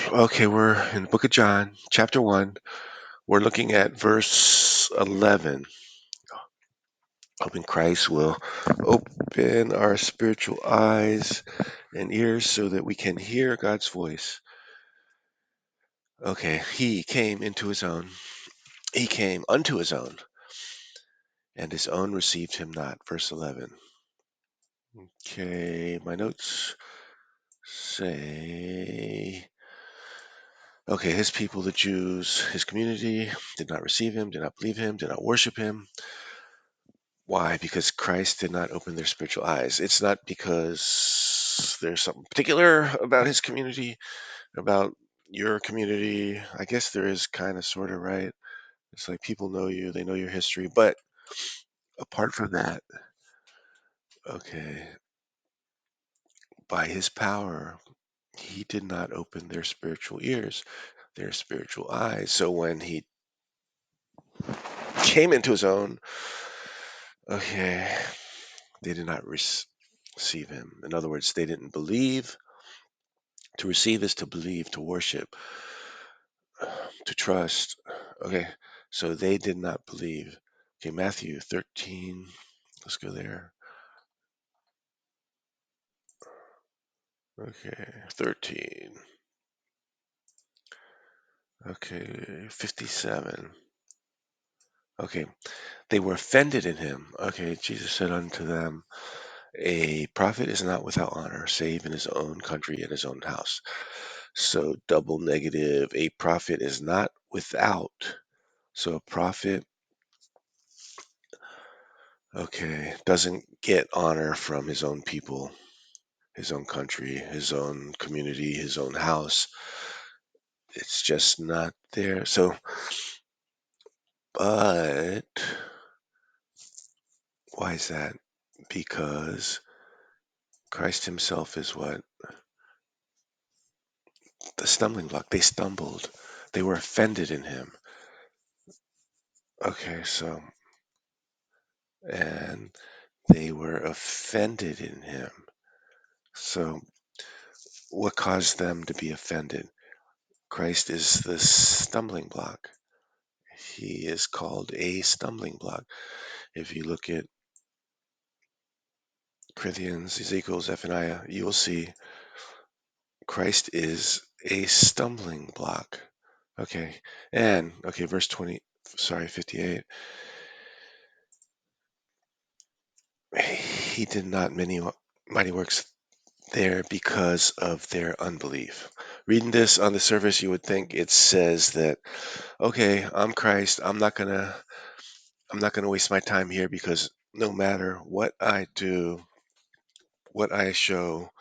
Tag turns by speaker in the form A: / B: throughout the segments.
A: Okay, we're in the book of John, chapter 1. We're looking at verse 11. Hoping Christ will open our spiritual eyes and ears so that we can hear God's voice. Okay, he came into his own. He came unto his own, and his own received him not. Verse 11. Okay, my notes say, okay, his people, the Jews, his community, did not receive him, did not believe him, did not worship him. Why? Because Christ did not open their spiritual eyes. It's not because there's something particular about his community, about your community. I guess there is kind of, sort of, right? It's like people know you, they know your history. But apart from that, okay, by his power, he did not open their spiritual ears, their spiritual eyes. So when he came into his own, okay, they did not receive him. In other words, they didn't believe. To receive is to believe, to worship, to trust. Okay, so they did not believe. Okay, Matthew 13. Let's go there. Okay, 13. Okay, 57. Okay, they were offended in him. Okay, Jesus said unto them, a prophet is not without honor, save in his own country and his own house. So double negative. A prophet is not without. So a prophet, okay, doesn't get honor from his own people, his own country, his own community, his own house. It's just not there. So, but why is that? Because Christ himself is what? The stumbling block. They stumbled. They were offended in him. Okay, so, and they were offended in him. So, what caused them to be offended? Christ is the stumbling block. He is called a stumbling block. If you look at Corinthians, Ezekiel, Zephaniah, you will see Christ is a stumbling block. Okay, and okay, verse 20, sorry, 58. He did not many mighty works there because of their unbelief. Reading this on the surface, you would think it says that, okay, I'm Christ. I'm not gonna waste my time here because no matter what I do, what I show,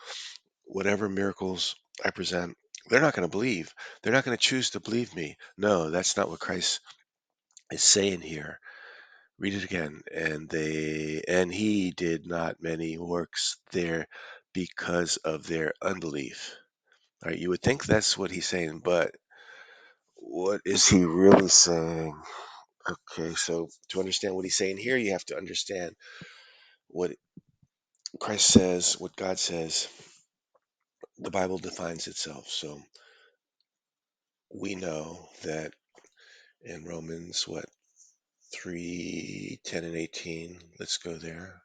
A: whatever miracles I present, they're not going to believe. They're not going to choose to believe me. No, that's not what Christ is saying here. Read it again. And he did not many works there because of their unbelief. All right, you would think that's what he's saying, but what is he really saying? Okay, so to understand what he's saying here, you have to understand what Christ says, what God says. The Bible defines itself. So we know that in Romans, what, 3, 10, and 18. Let's go there.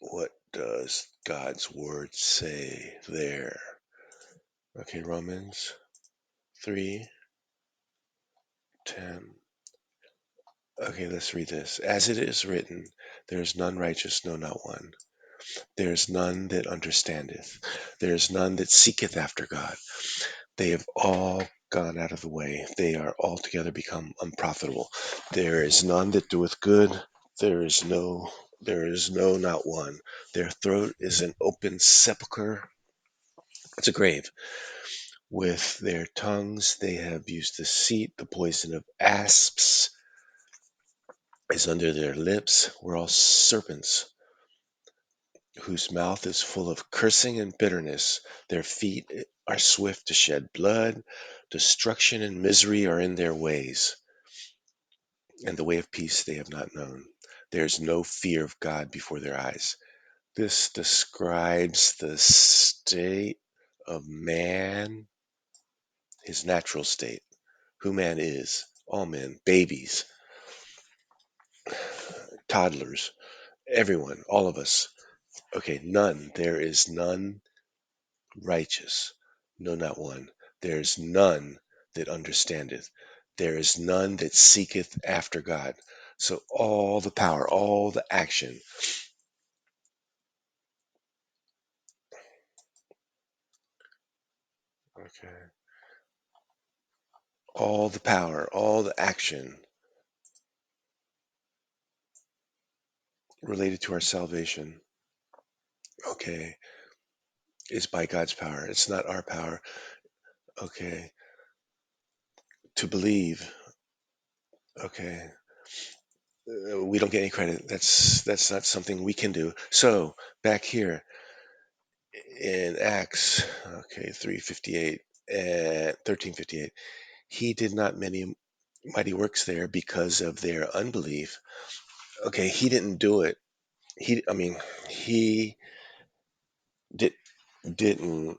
A: What does God's word say there? Okay, Romans 3, 10. Okay, let's read this. As it is written, there is none righteous, no, not one. There is none that understandeth. There is none that seeketh after God. They have all gone out of the way. They are altogether become unprofitable. There is none that doeth good. There is no not one. Their throat is an open sepulchre. It's a grave. With their tongues they have used deceit. The poison of asps is under their lips. We're all serpents, whose mouth is full of cursing and bitterness. Their feet are swift to shed blood. Destruction and misery are in their ways, and the way of peace they have not known. There is no fear of God before their eyes. This describes the state of man, his natural state, who man is, all men, babies, toddlers, everyone, all of us. Okay, none, there is none righteous, no, not one. There is none that understandeth. There is none that seeketh after God. So all the power, all the action, okay, all the power, all the action related to our salvation, okay, is by God's power. It's not our power, okay, to believe, okay. We don't get any credit. That's not something we can do. So back here in Acts, okay, 3:58 and 13:58, he did not many mighty works there because of their unbelief. Okay, he didn't do it. I mean, he did didn't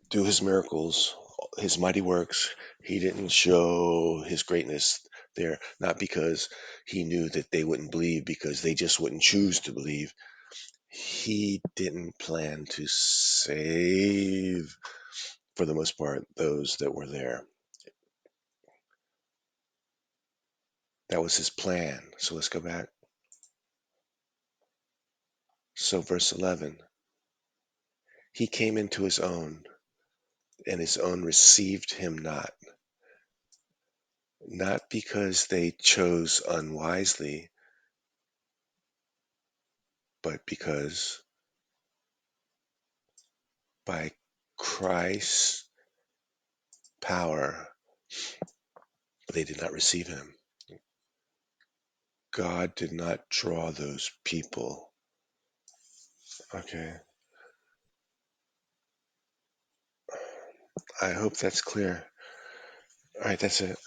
A: do his miracles, his mighty works. He didn't show his greatness there, not because he knew that they wouldn't believe, because they just wouldn't choose to believe. He didn't plan to save, for the most part, those that were there. That was his plan. So let's go back. So, verse 11, he came into his own, and his own received him not because they chose unwisely, but because by Christ's power they did not receive him. God did not draw those people. Okay, I hope that's clear. All right, that's it.